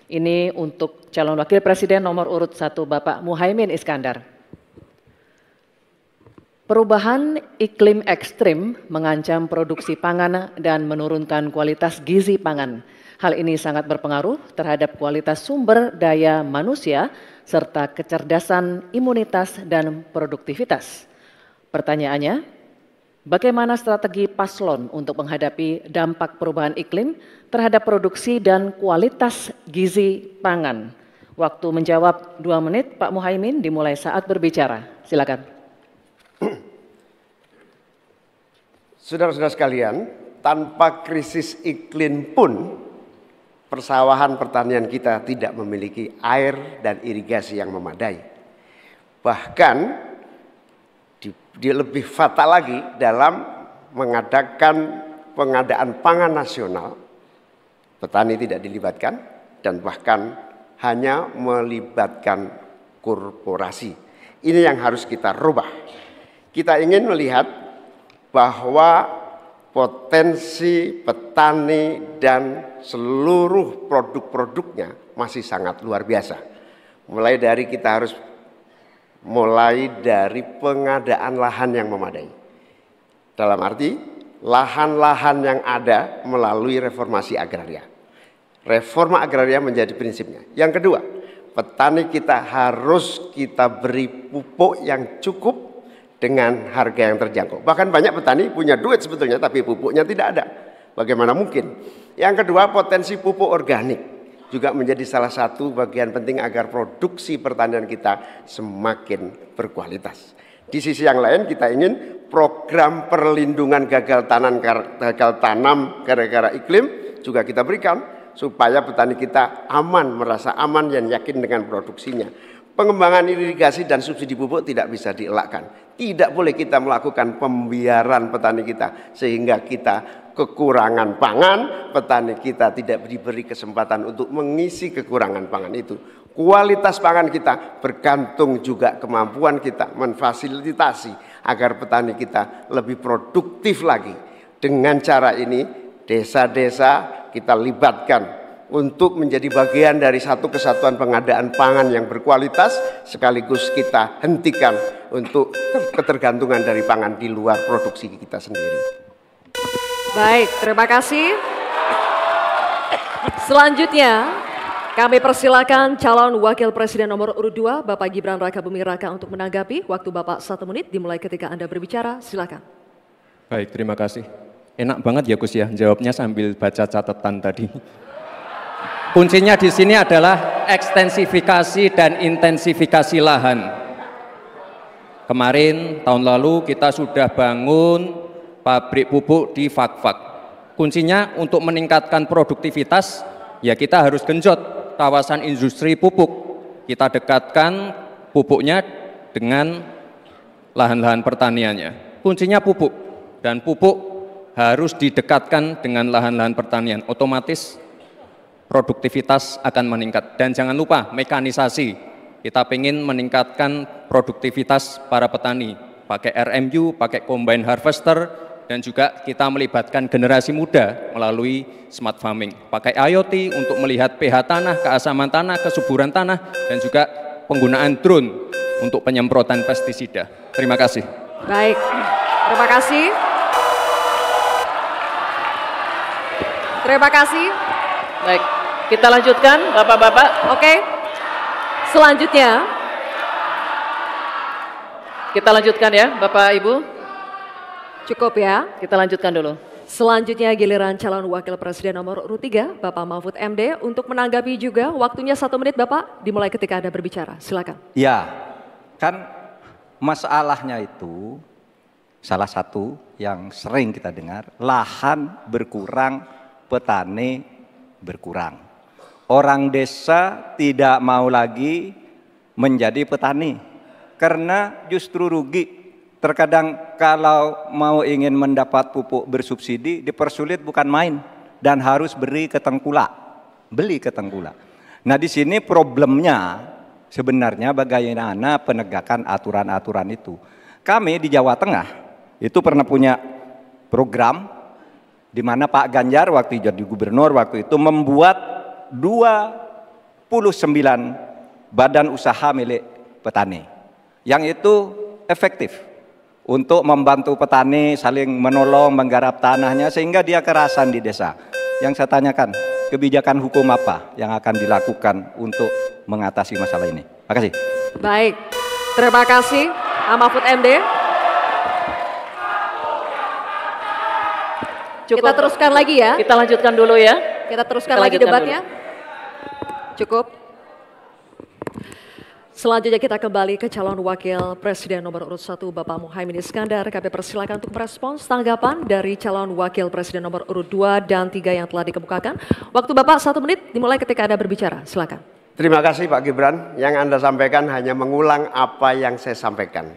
Ini untuk calon wakil presiden nomor urut 1 Bapak Muhaimin Iskandar. Perubahan iklim ekstrim mengancam produksi pangan dan menurunkan kualitas gizi pangan. Hal ini sangat berpengaruh terhadap kualitas sumber daya manusia serta kecerdasan, imunitas, dan produktivitas. Pertanyaannya, bagaimana strategi paslon untuk menghadapi dampak perubahan iklim terhadap produksi dan kualitas gizi pangan? Waktu menjawab 2 menit, Pak Muhaimin, dimulai saat berbicara. Silakan. Saudara-saudara sekalian, tanpa krisis iklim pun persawahan pertanian kita tidak memiliki air dan irigasi yang memadai. Bahkan dia lebih fatal lagi dalam mengadakan pengadaan pangan nasional. Petani tidak dilibatkan dan bahkan hanya melibatkan korporasi. Ini yang harus kita rubah. Kita ingin melihat bahwa potensi petani dan seluruh produk-produknya masih sangat luar biasa. Mulai dari pengadaan lahan yang memadai. Dalam arti lahan-lahan yang ada melalui reformasi agraria. Reforma agraria menjadi prinsipnya. Yang kedua, petani kita harus kita beri pupuk yang cukup dengan harga yang terjangkau. Bahkan banyak petani punya duit sebetulnya tapi pupuknya tidak ada. Bagaimana mungkin? Yang kedua, potensi pupuk organik juga menjadi salah satu bagian penting agar produksi pertanian kita semakin berkualitas. Di sisi yang lain kita ingin program perlindungan gagal tanam gara-gara iklim juga kita berikan supaya petani kita aman, merasa aman dan yakin dengan produksinya. Pengembangan irigasi dan subsidi pupuk tidak bisa dielakkan. Tidak boleh kita melakukan pembiaran petani kita sehingga kita kekurangan pangan, petani kita tidak diberi kesempatan untuk mengisi kekurangan pangan itu. Kualitas pangan kita bergantung juga kemampuan kita memfasilitasi agar petani kita lebih produktif lagi. Dengan cara ini desa-desa kita libatkan untuk menjadi bagian dari satu kesatuan pengadaan pangan yang berkualitas, sekaligus kita hentikan untuk ketergantungan dari pangan di luar produksi kita sendiri. Baik, terima kasih. Selanjutnya kami persilakan calon wakil presiden nomor urut 2 Bapak Gibran Rakabuming Raka untuk menanggapi. Waktu Bapak 1 menit dimulai ketika Anda berbicara, silakan. Baik, terima kasih. Enak banget ya Gus ya, jawabnya sambil baca catatan tadi. Kuncinya di sini adalah ekstensifikasi dan intensifikasi lahan. Kemarin tahun lalu kita sudah bangun pabrik pupuk di Fak-Fak. Kuncinya untuk meningkatkan produktivitas ya kita harus genjot kawasan industri pupuk. Kita dekatkan pupuknya dengan lahan-lahan pertaniannya. Kuncinya pupuk dan pupuk harus didekatkan dengan lahan-lahan pertanian. Otomatis produktivitas akan meningkat. Dan jangan lupa mekanisasi. Kita ingin meningkatkan produktivitas para petani. Pakai RMU, pakai combine harvester, dan juga kita melibatkan generasi muda melalui smart farming. Pakai IoT untuk melihat pH tanah, keasaman tanah, kesuburan tanah, dan juga penggunaan drone untuk penyemprotan pestisida. Terima kasih. Baik, terima kasih. Terima kasih. Baik, kita lanjutkan Bapak-Bapak. Oke, selanjutnya. Kita lanjutkan ya Bapak Ibu. Cukup ya. Kita lanjutkan dulu. Selanjutnya giliran calon wakil presiden nomor urut 3 Bapak Mahfud MD untuk menanggapi juga. Waktunya 1 menit Bapak, dimulai ketika Anda berbicara. Silakan. Ya, kan masalahnya itu salah satu yang sering kita dengar, lahan berkurang, petani berkurang. Orang desa tidak mau lagi menjadi petani karena justru rugi. Terkadang kalau mau ingin mendapat pupuk bersubsidi dipersulit bukan main dan harus beli ke tengkulak. Nah di sini problemnya sebenarnya bagaimana penegakan aturan-aturan itu. Kami di Jawa Tengah itu pernah punya program di mana Pak Ganjar waktu jadi gubernur waktu itu membuat 2 badan usaha milik petani. Yang itu efektif untuk membantu petani saling menolong, menggarap tanahnya sehingga dia kerasan di desa. Yang saya tanyakan, kebijakan hukum apa yang akan dilakukan untuk mengatasi masalah ini? Terima kasih. Baik, terima kasih Pak Mahfud MD. Cukup. Kita teruskan lagi ya. Kita lanjutkan dulu ya. Kita teruskan Kita lagi lanjutkan debatnya. Cukup. Selanjutnya kita kembali ke calon wakil presiden nomor urut 1 Bapak Muhaimin Iskandar. Kami persilakan untuk merespons tanggapan dari calon wakil presiden nomor urut 2 dan 3 yang telah dikemukakan. Waktu Bapak 1 menit dimulai ketika Anda berbicara. Silakan. Terima kasih Pak Gibran. Yang Anda sampaikan hanya mengulang apa yang saya sampaikan.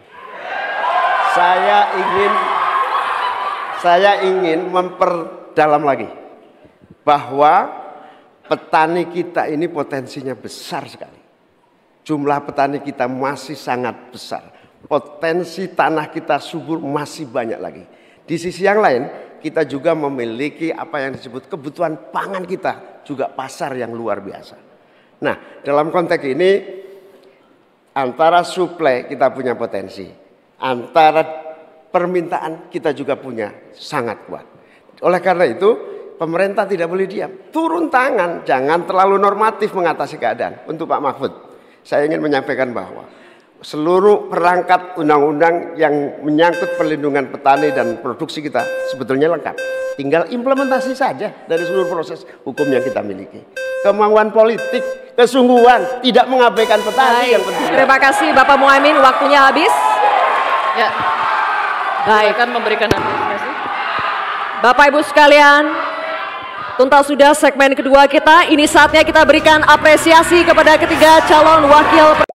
Saya ingin memperdalam lagi bahwa petani kita ini potensinya besar sekali. Jumlah petani kita masih sangat besar. Potensi tanah kita subur masih banyak lagi. Di sisi yang lain, kita juga memiliki apa yang disebut kebutuhan pangan kita, juga pasar yang luar biasa. Nah, dalam konteks ini antara suplai kita punya potensi, antara permintaan kita juga punya sangat kuat. Oleh karena itu, pemerintah tidak boleh diam, turun tangan, jangan terlalu normatif mengatasi keadaan. Untuk Pak Mahfud, saya ingin menyampaikan bahwa seluruh perangkat undang-undang yang menyangkut perlindungan petani dan produksi kita sebetulnya lengkap. Tinggal implementasi saja dari seluruh proses hukum yang kita miliki. Kemauan politik, kesungguhan, tidak mengabaikan petani yang penting. Terima kasih Bapak Muhaimin, waktunya habis. Ya. Baik, kan memberikan apresiasi. Bapak Ibu sekalian, tuntas sudah segmen kedua kita. Ini saatnya kita berikan apresiasi kepada ketiga calon wakil